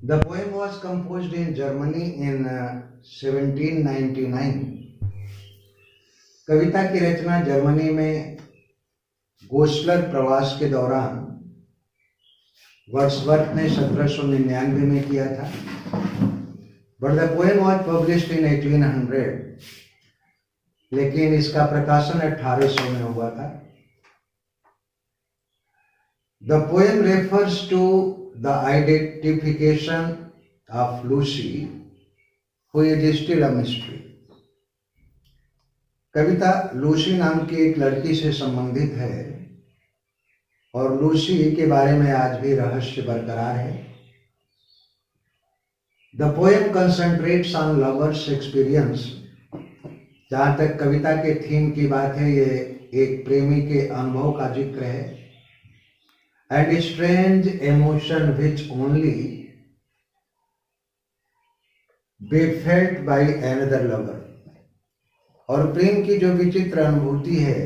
The poem was composed in Germany in 1799. कविता की रचना Germany में गोस्लर प्रवास के दौरान वर्ड्सवर्थ ने 1799 में किया था, but the poem was published in 1800, लेकिन इसका प्रकाशन 1800 में हुआ था। The poem refers to the identification of Lucy who is still a mystery. कविता लूसी नाम की एक लड़की से संबंधित है और लूसी के बारे में आज भी रहस्य बरकरार है। The poem concentrates on lovers experience. जहां तक कविता के थीम की बात है, ये एक प्रेमी के अनुभव का जिक्र है। And strange emotion which only be felt by another lover. और प्रेम की जो विचित्र अनुभूति है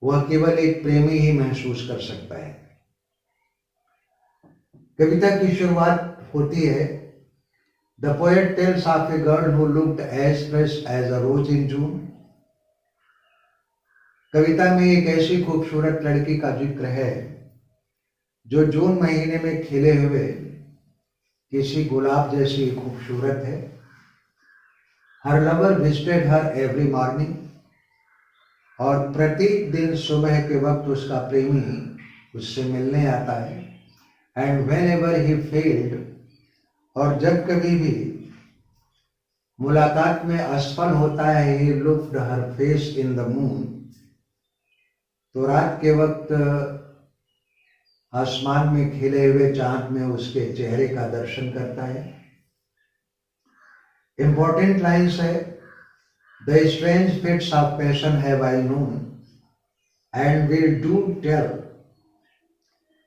वह केवल एक प्रेमी ही महसूस कर सकता है। कविता की शुरुआत होती है, the poet tells of a girl who looked as fresh as a rose in June. कविता में एक ऐसी खूबसूरत लड़की का जिक्र है जो जून महीने में खिले हुए किसी गुलाब जैसी खूबसूरत है। हर लवर विजिटेड हर एवरी मॉर्निंग। और प्रत्येक दिन सुबह के वक्त उसका प्रेमी उससे मिलने आता है। And when ever he failed, और जब कभी भी मुलाकात में असफल होता है, he looked her face in the moon, तो रात के वक्त आसमान में खिले हुए चांद में उसके चेहरे का दर्शन करता है। इंपॉर्टेंट लाइन्स है, the strange fits of passion have I known and will do tell.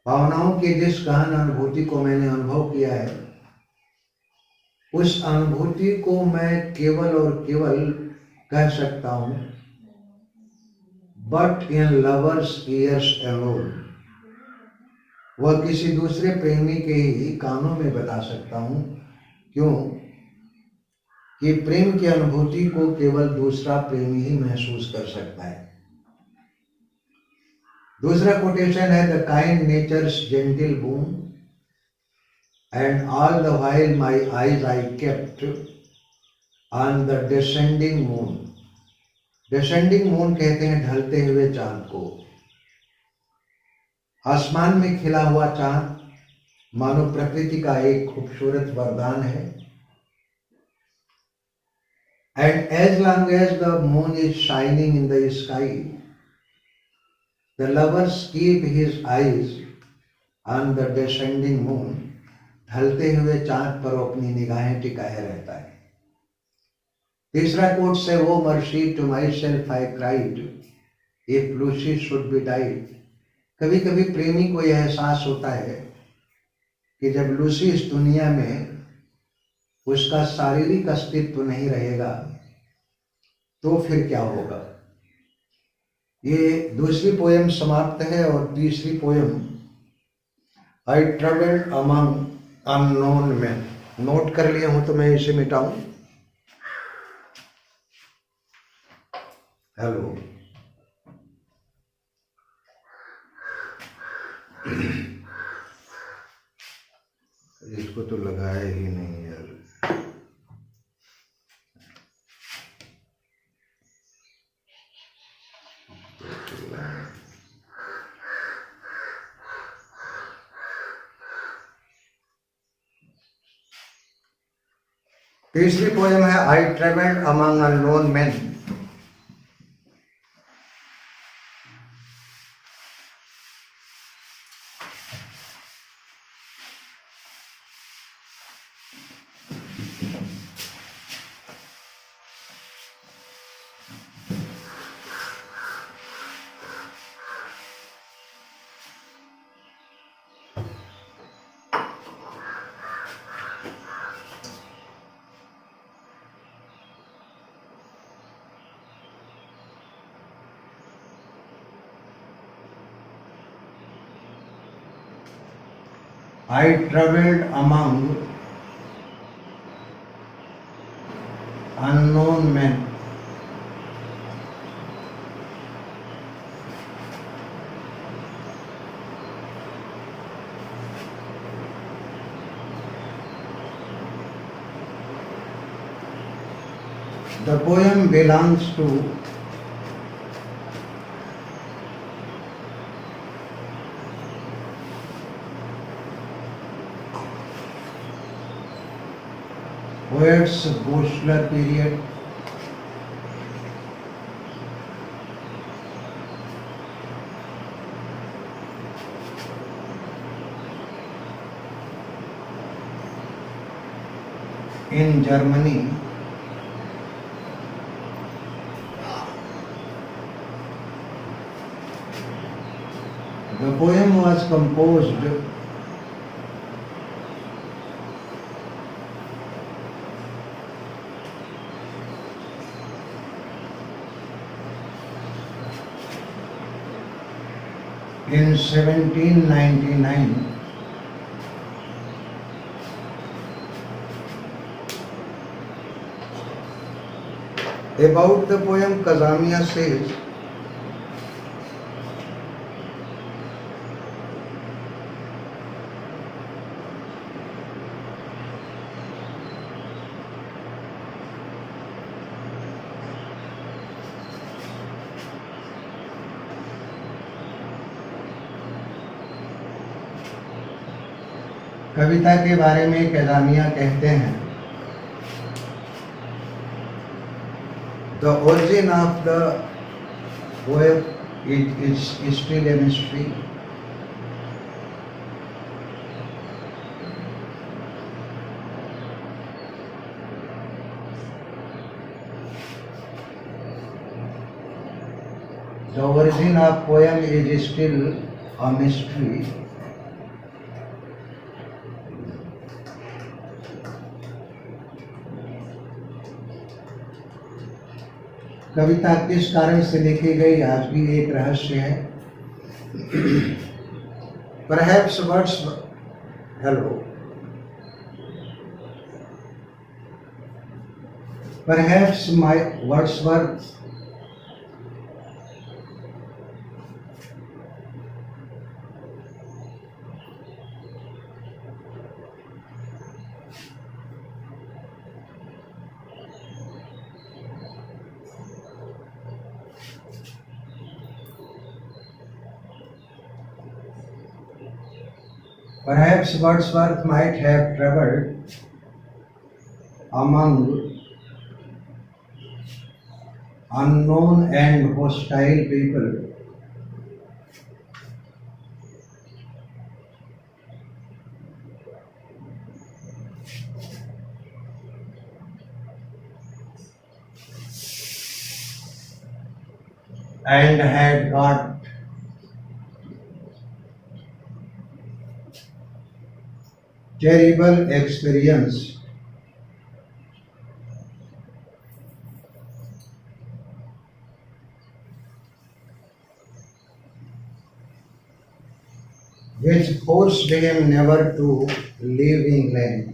भावनाओं की जिस गहन अनुभूति को मैंने अनुभव किया है, उस अनुभूति को मैं केवल और केवल कह सकता हूं, but in lovers years alone. वह किसी दूसरे प्रेमी के ही कानों में बता सकता हूं। क्यों? कि प्रेम की अनुभूति को केवल दूसरा प्रेमी ही महसूस कर सकता है। दूसरा कोटेशन है, the kind nature's gentle boon and all the while my eyes I kept on the descending moon. Descending moon कहते हैं ढलते हुए चांद को। आसमान में खिला हुआ चांद मानो प्रकृति का एक खूबसूरत वरदान है। And as long as the moon is shining in the sky, the lovers keep his eyes on the descending moon। ढलते हुए चांद पर अपनी निगाहें टिकाए रहता है। तीसरा कोट से, वो mercy to myself I cried if Lucy should be died. कभी कभी प्रेमी को यह एहसास होता है कि जब लूसी इस दुनिया में उसका शारीरिक अस्तित्व नहीं रहेगा तो फिर क्या होगा। ये दूसरी पोएम समाप्त है और तीसरी poem, I travelled among unknown man. Note कर लिए हूं तो मैं इसे मिटाऊं। हेलो, इसको तो लगाया ही नहीं यार। तीसरी पोएम है, I travelled among unknown man. I traveled among unknown men. The poem belongs to poets Bosler period. In Germany. The poem was composed in 1799. About the poem, Kazamiya says, कविता के बारे में कज़ामिया कहते हैं, The origin of the poem is still a mystery. The origin of poem is still a mystery. कविता किस कारण से लिखी गई आज भी एक रहस्य है. Perhaps Wordsworth might have traveled among unknown and hostile people and had got terrible experience which forced him never to leave England.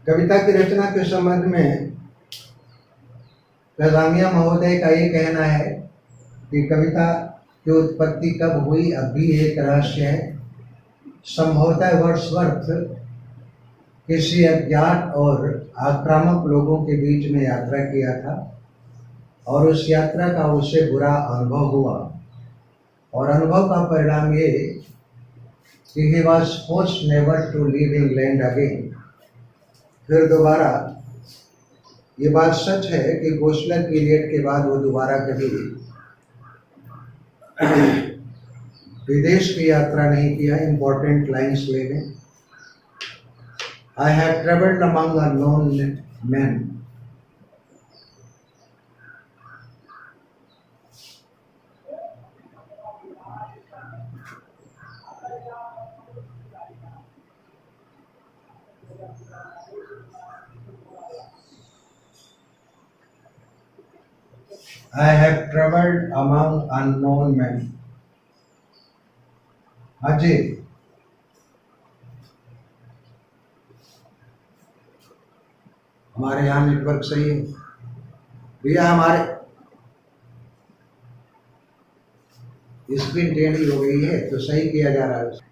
कविता की रचना के संबंध में कज़ामिया महोदय का ये कहना है कि कविता की उत्पत्ति कब हुई अब भी एक रहस्य है. संभवतः वर्ड्सवर्थ किसी अज्ञात और आक्रामक लोगों के बीच में यात्रा किया था और उस यात्रा का उसे बुरा अनुभव हुआ और अनुभव का परिणाम ये कि he was forced never to leave England again. फिर दोबारा ये बात सच है कि गोस्लर पीरियड के बाद वो दोबारा कभी विदेश की यात्रा नहीं किया. इंपॉर्टेंट लाइन्स ले लें. I have traveled among unknown men I have traveled among unknown men. हाँ जी, हमारे यहाँ नेटवर्क सही है भैया। हमारे स्क्रीन टेढ़ी हो गई है तो सही किया जा रहा है।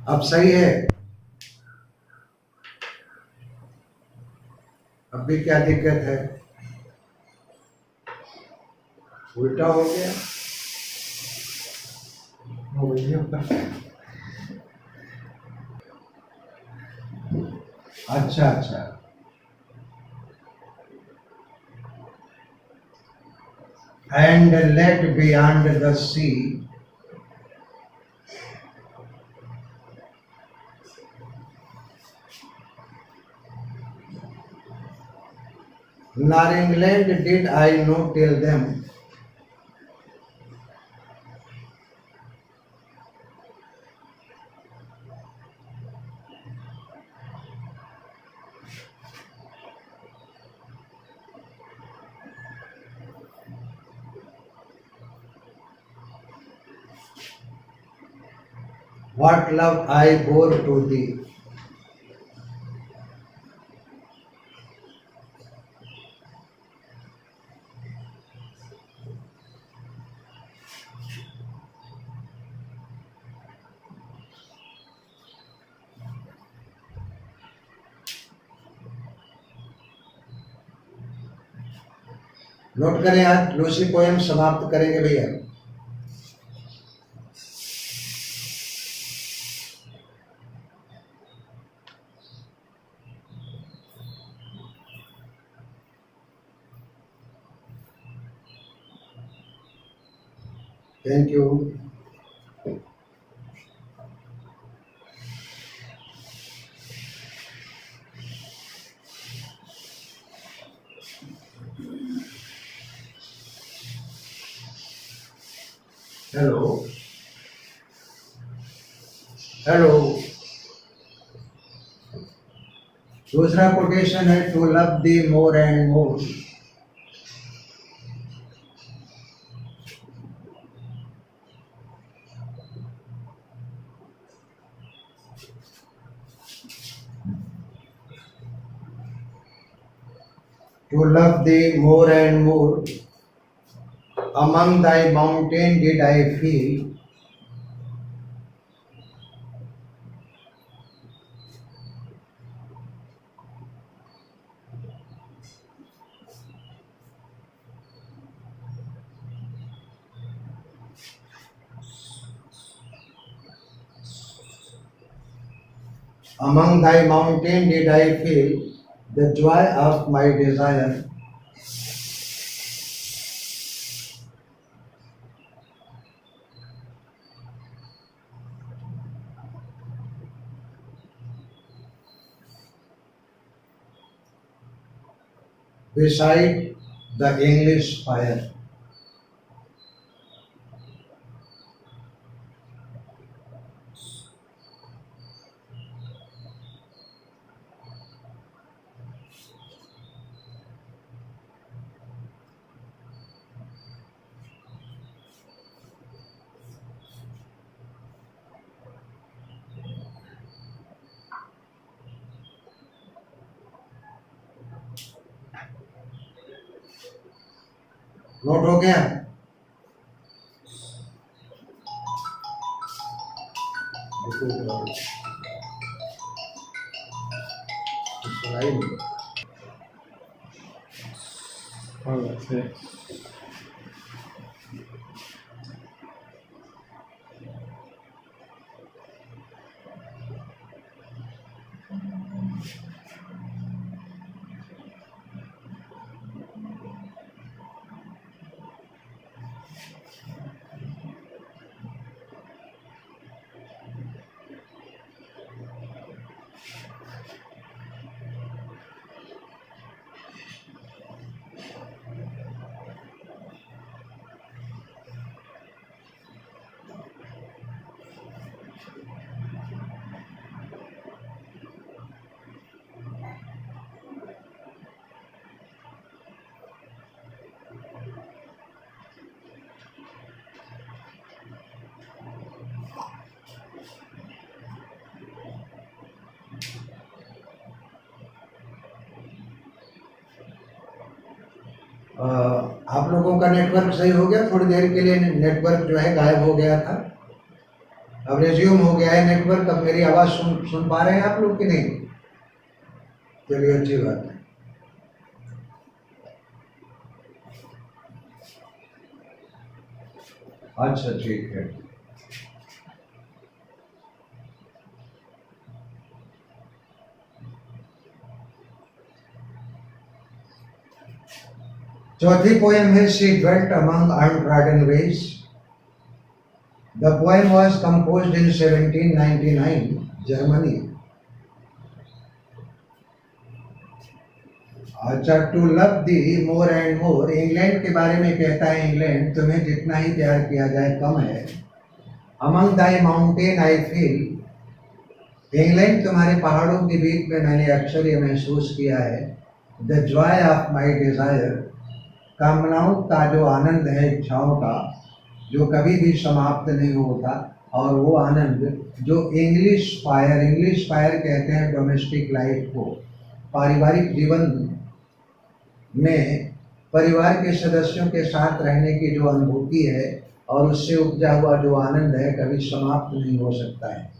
अब सही है। अब भी क्या दिक्कत है? उल्टा हो गया। अच्छा अच्छा। And let beyond the sea nor England did I know till them. What love I bore to thee. Note करें, आज लूसी पोएम समाप्त करेंगे भैया। Thank you. Hello hello. दूसरा कोटेशन है to love thee more and more. To love thee more and more, among thy mountain did I feel. Among thy mountain did I feel the joy of my desire. Beside the English fire. Note हो गया? सुनाई नहीं। आप लोगों का network सही हो गया? थोड़ी देर के लिए नेटवर्क जो है गायब हो गया था, अब रिज्यूम हो गया है नेटवर्क। अब मेरी आवाज सुन पा रहे हैं आप लोग कि नहीं? चलिए, अच्छी बात है। अच्छा, ठीक है। चौथी पोएम है she dwelt among untrodden ways. The poem was composed in 1799, Germany. अच्छा, to love thee more and more, England के बारे में कहता है, इंग्लैंड तुम्हें जितना ही प्यार किया जाए कम है। Among Dai mountain I feel, England तुम्हारे पहाड़ों के बीच में मैंने अक्सर ये महसूस किया है। The Joy of my desire, कामनाओं का जो आनंद है, इच्छाओं का, जो कभी भी समाप्त नहीं होता। और वो आनंद जो इंग्लिश फायर कहते हैं डोमेस्टिक लाइफ को, पारिवारिक जीवन में परिवार के सदस्यों के साथ रहने की जो अनुभूति है और उससे उपजा हुआ जो आनंद है, कभी समाप्त नहीं हो सकता है।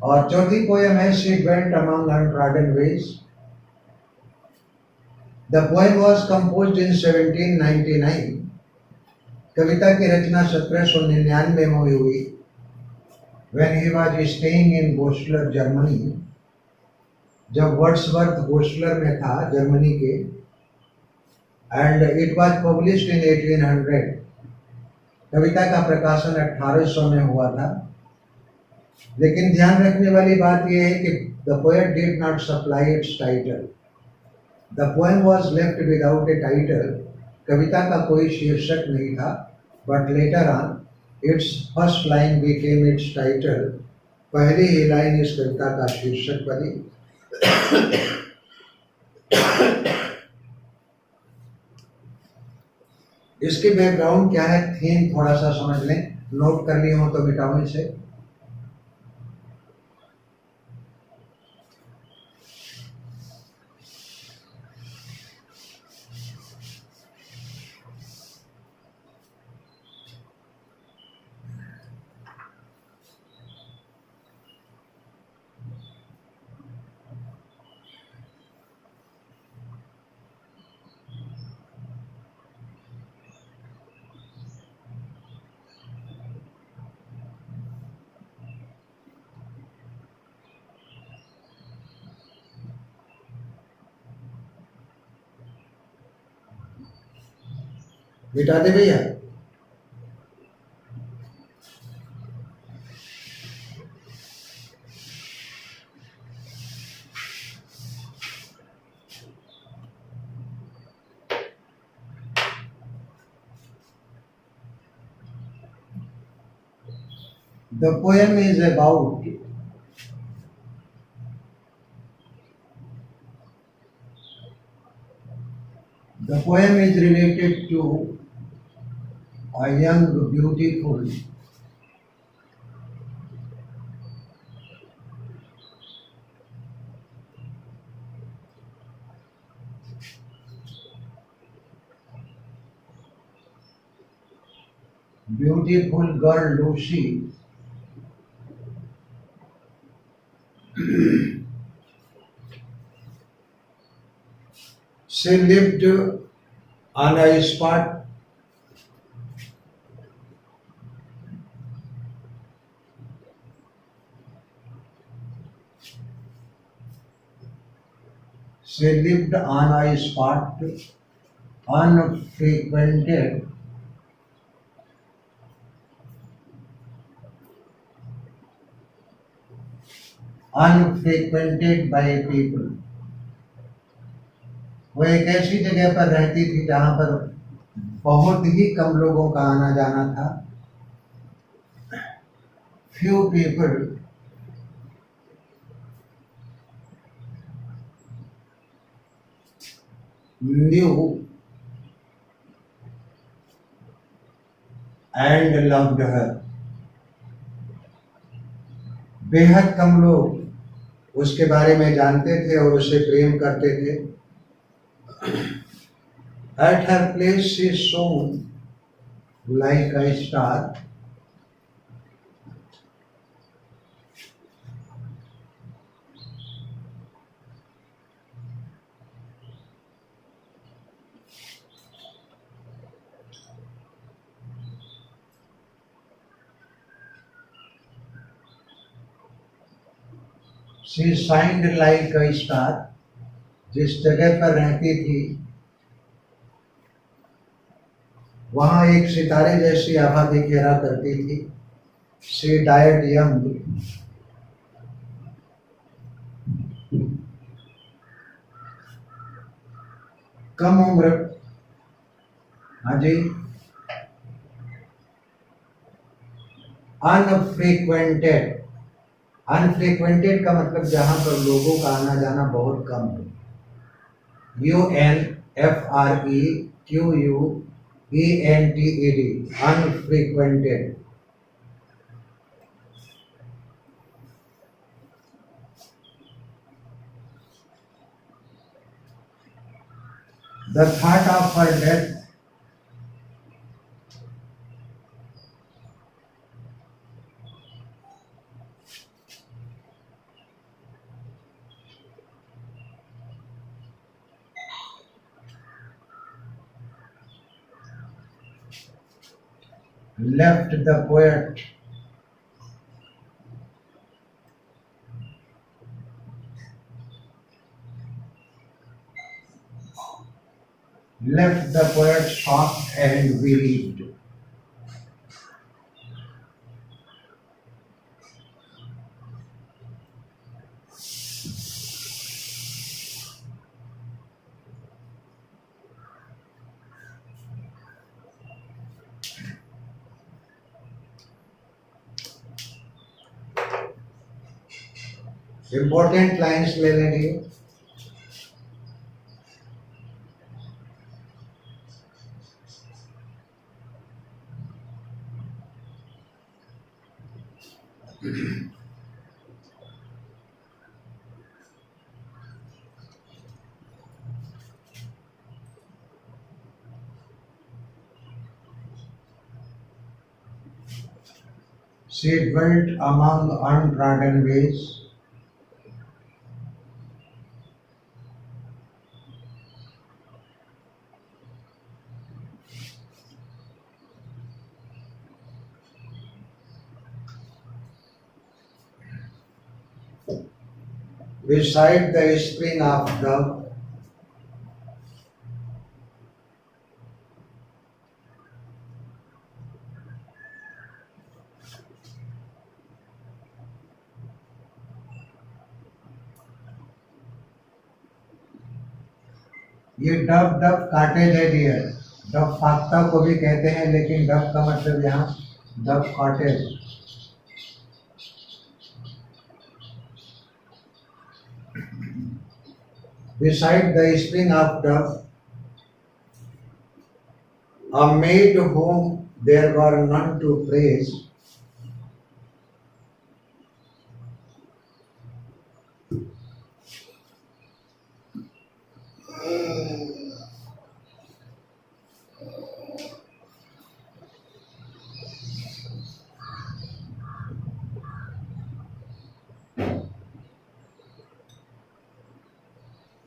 और चौथी पोएम है she went among untrodden ways. The poem was composed in 1799, कविता की रचना 1799 में हुई। When he was staying in Goslar, Germany, जब वर्ड्सवर्थ गोस्लर में था, जर्मनी के। And it was published in 1800, कविता का प्रकाशन 1800 में हुआ था। लेकिन ध्यान रखने वाली बात यह है कि the poet did not supply its title. The poem was left without a title, कविता का कोई शीर्षक नहीं था। But later on its first line became its title, पहली ही लाइन इस कविता का शीर्षक बनी। इसकी बैकग्राउंड क्या है, थीम थोड़ा सा समझ लें, नोट कर लिए हो तो मिटाओ इसे। मिटा दे भैया। The poem is about the poem is related to a young, beautiful, girl Lucy, she lived on a spot unfrequented by people। वो एक ऐसी जगह पर रहती थी जहां पर बहुत ही कम लोगों का आना जाना था। Few people knew and loved her, बेहद कम लोग उसके बारे में जानते थे और उसे प्रेम करते थे। At her place she shone like a star. She shined like a star. जिस जगह पर रहती थी वहां एक सितारे जैसी आभा बिखेरा करती थी. She died young. कम उम्र. हाँ जी. अनफ्रीक्वेंटेड. अनफ्रीक्वेंटेड का मतलब जहां पर लोगों का आना जाना बहुत कम हो. UNFREQUENTED. Unfrequented. The thought of her death left the poet shocked and wearied. Important lines ले लेंगे. She dwelt among untrodden ways. Beside the spring of Dove. ये डब डब काटेज है डियर. डब फाख्ता को भी कहते हैं लेकिन डब का मतलब यहाँ dub cottage. Beside the spring of Dove, a maid whom there were none to praise,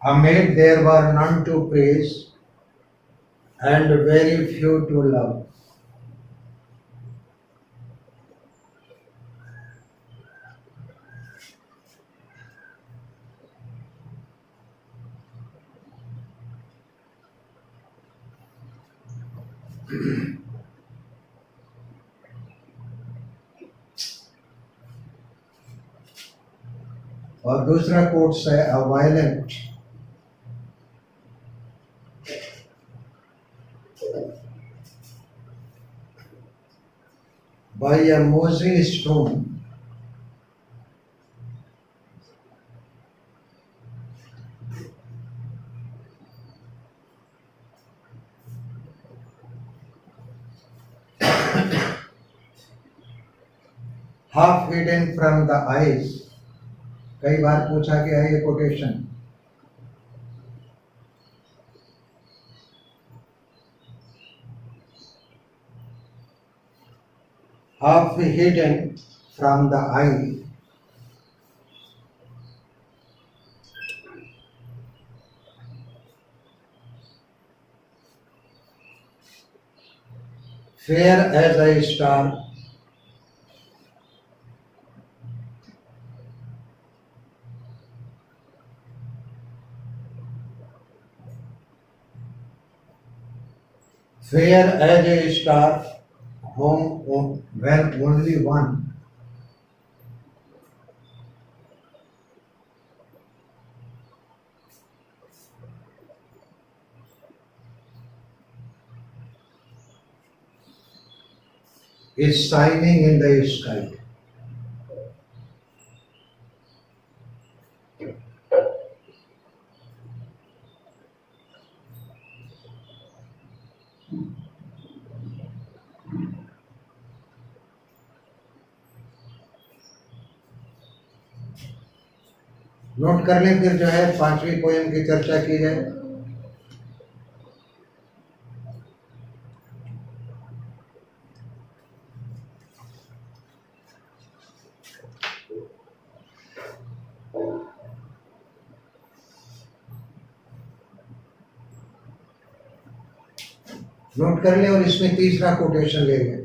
a maid there were none to praise, and very few to love. और दूसरा कोट्स है a violent by a mossy stone half hidden from the eyes. कई बार पूछा गया है ये quotation. half hidden from the eye. Fair as a star, fair as a star, whom when only one is shining in the sky. Note कर लें, फिर जो है पांचवी पोएम की चर्चा की जाए। नोट कर लें और इसमें तीसरा कोटेशन ले लें।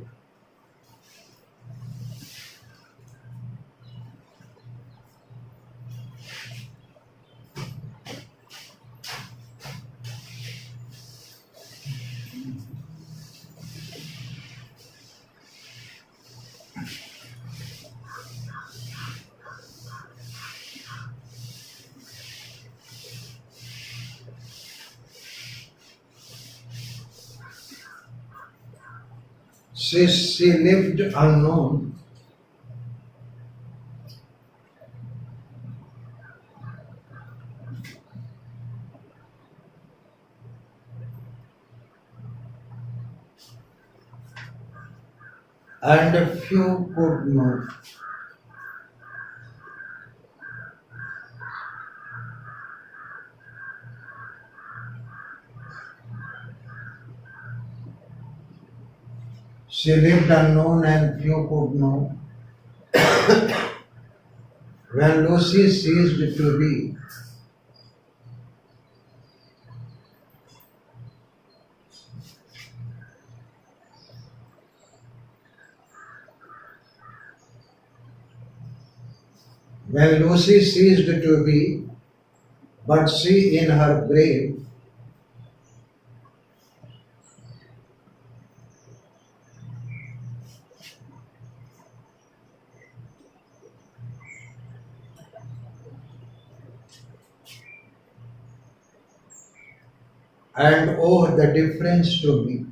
She lived unknown and few could know. She lived unknown and few could know. When Lucy ceased to be, when Lucy ceased to be, but she in her grave and oh, the difference to me.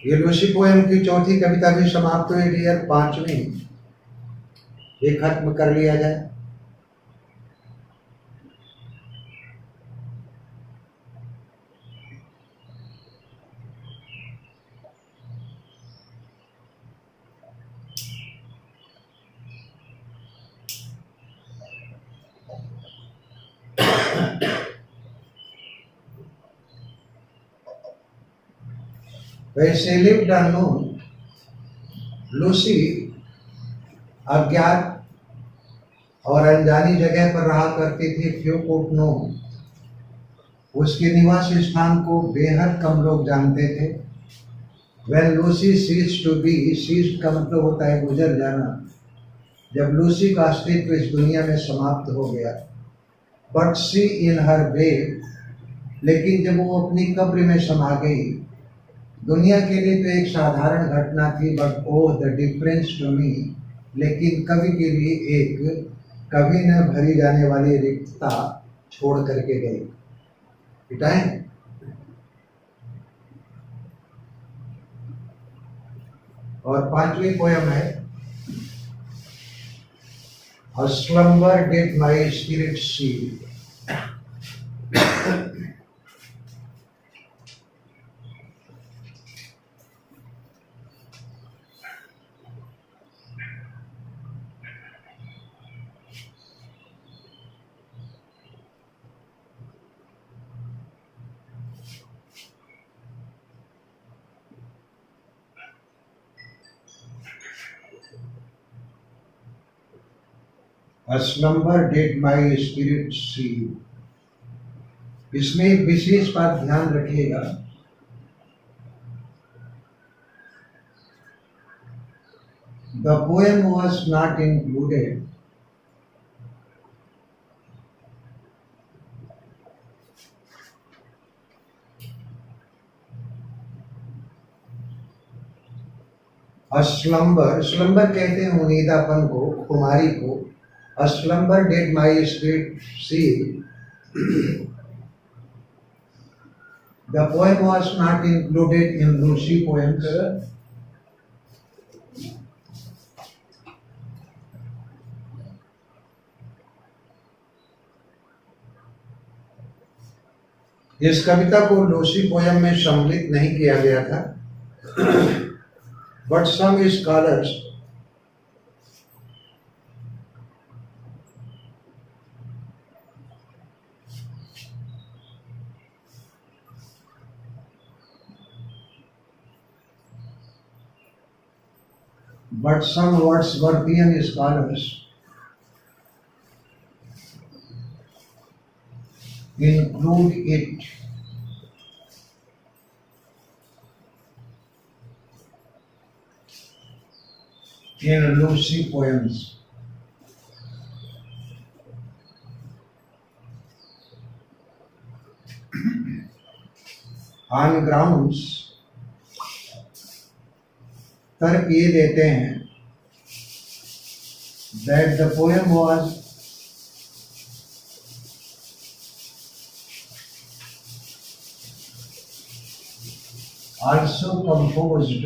ये Lucy poem की चौथी कविता भी समाप्त हुई dear. पांचवी ये खत्म कर लिया जाए। वैसे लिव्ड अननोन, लूसी अज्ञात और अनजानी जगह पर रहा करती थी। फ्यू कुड नो, उसके निवास स्थान को बेहद कम लोग जानते थे। When Lucy ceased to be, ceased का मतलब होता है गुजर जाना। जब लूसी का अस्तित्व इस दुनिया में समाप्त हो गया, but she in her grave, लेकिन जब वो अपनी कब्र में समा गई, दुनिया के लिए तो एक साधारण घटना थी, but oh the difference to me, लेकिन कवि के लिए एक कभी न भरी जाने वाली रिक्तता छोड़ करके गई। पिटाएं। और पांचवी पोयम है A slumber did my spirit see, A slumber did my spirit see. इसमें एक विशेष बात ध्यान रखिएगा, the poem was not included a slumber, slumber कहते हैं उनीदापन को, खुमारी को. A slumber did my spirit see. The poem was not included in Lucy poems. इस कविता को लूसी पोयम में सम्मिलित नहीं किया गया था. But some scholars Wordsworthian scholars include it in Lucy poems. On grounds, तर्क ये देते हैं that the poem was also composed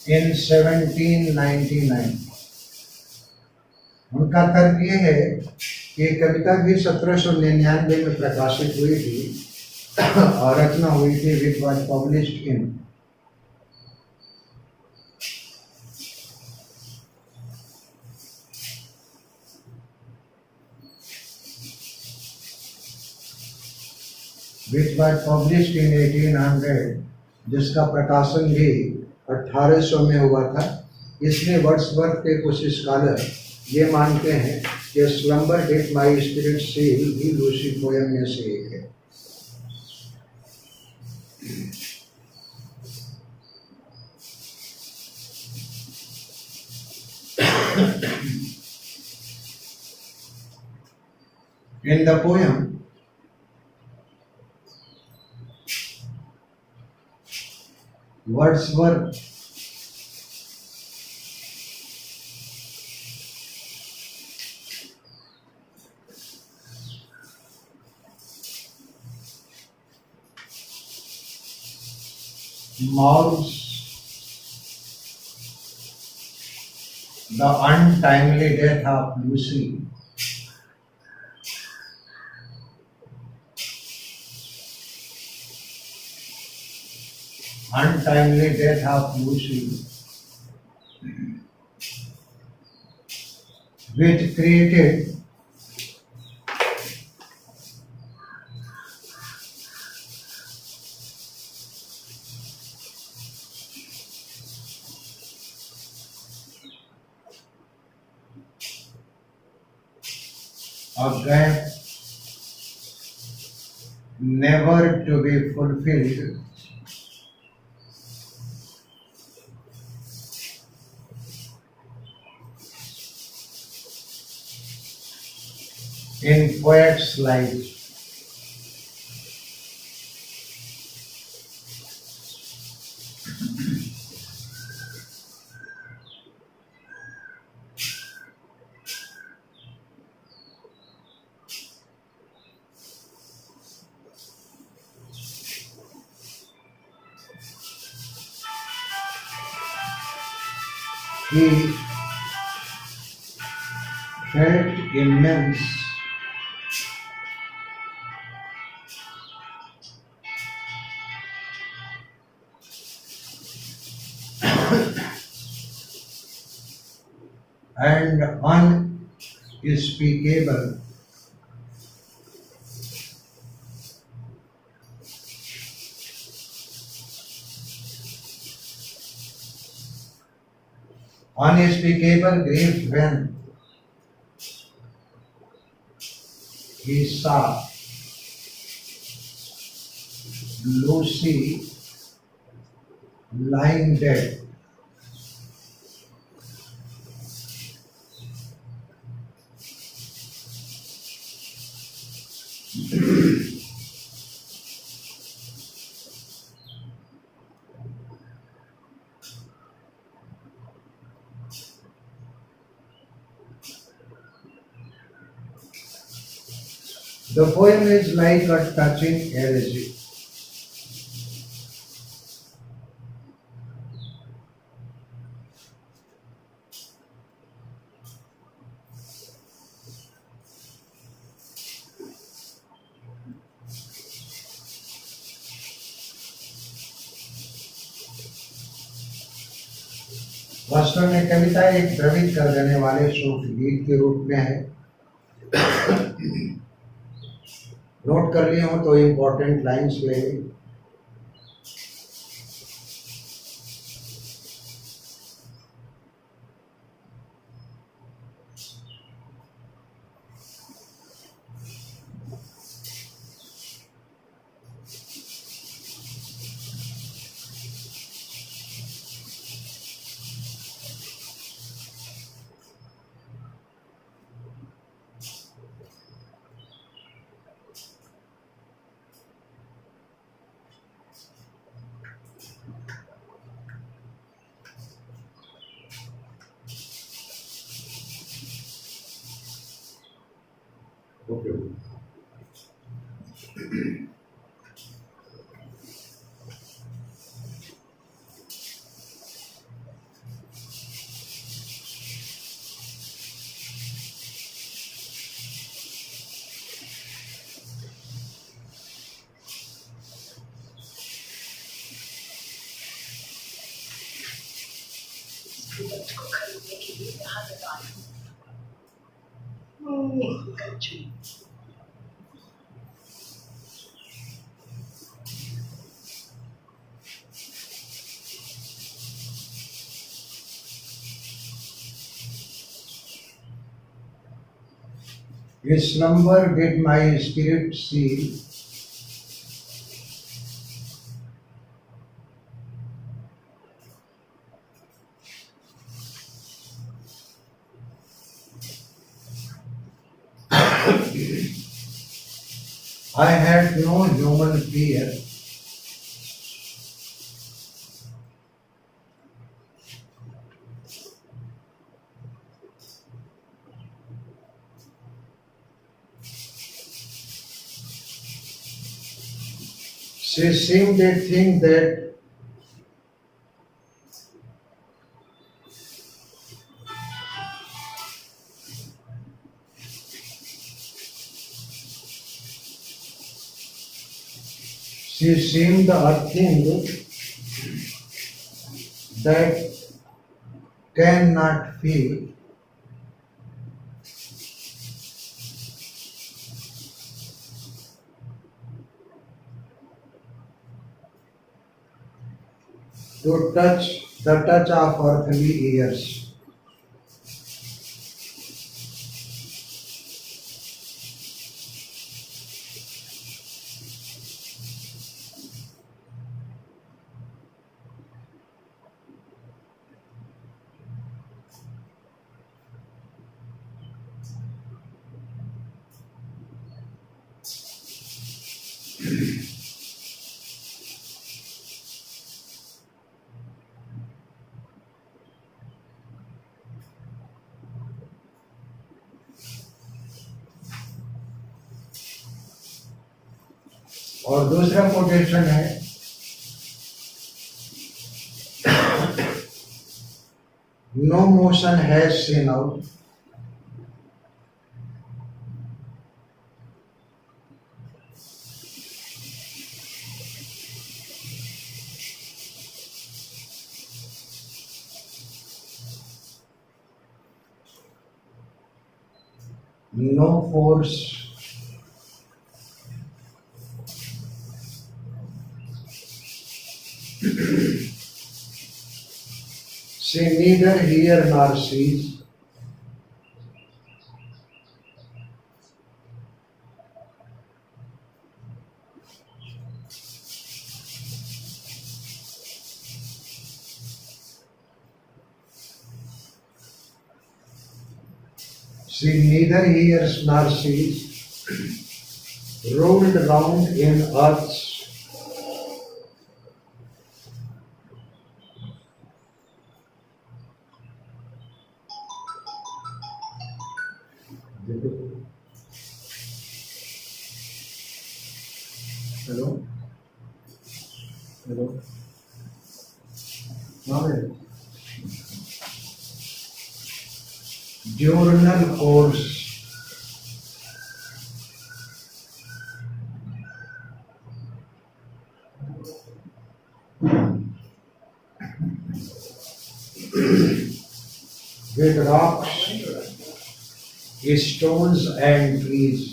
in 1799. उनका तर्क ये है कि कविता भी 1799 में प्रकाशित हुई थी और रचना हुई थी which was published in which was published in 1800, जिसका प्रकाशन भी 1800 में हुआ था. इसलिए वर्ड्सवर्थ के कुछ स्कॉलर ये मानते हैं कि slumber did my spirit seal भी लूसी पोयम में से एक है. In the poem, Wordsworth mourns the untimely death of Lucy. Untimely death of Lucy, which created a gap never to be fulfilled in poet's life. He felt immense and unspeakable unspeakable grief when he saw Lucy lying dead. The poem is like a touching elegy. वास्तव में कविता एक भ्रमित कर देने वाले शोक गीत के रूप में है। नोट कर लिए हो तो इम्पोर्टेंट लाइन्स ले लें। Okay. को खरीदने के लिए यहाँ तक आया हूँ। His slumber did my spirit see. I had no human fear. She seemed to think that she seemed a thing that cannot feel. To touch the touch of earthly ears. और दूसरा कोटेशन है no motion has seen out no force She neither hear nor sees. She neither hears nor sees, rolled round in earth's Hello? Hello? Diurnal course. With rocks, stones and trees.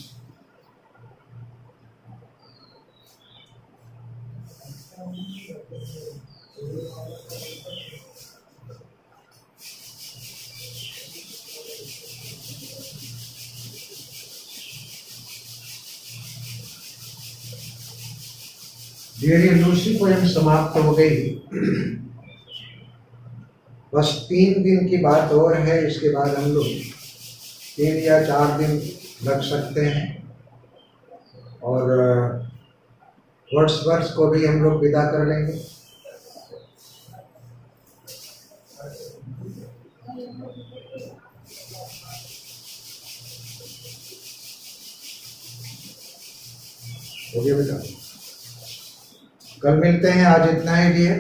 ये Lucy poem समाप्त हो गई। बस 3 दिन की बात और है, इसके बाद हम लोग 3 या 4 दिन लग सकते हैं और वर्ड्सवर्थ को भी हम लोग विदा कर लेंगे। हो गया बेटा, कल मिलते हैं, आज इतना ही दिए।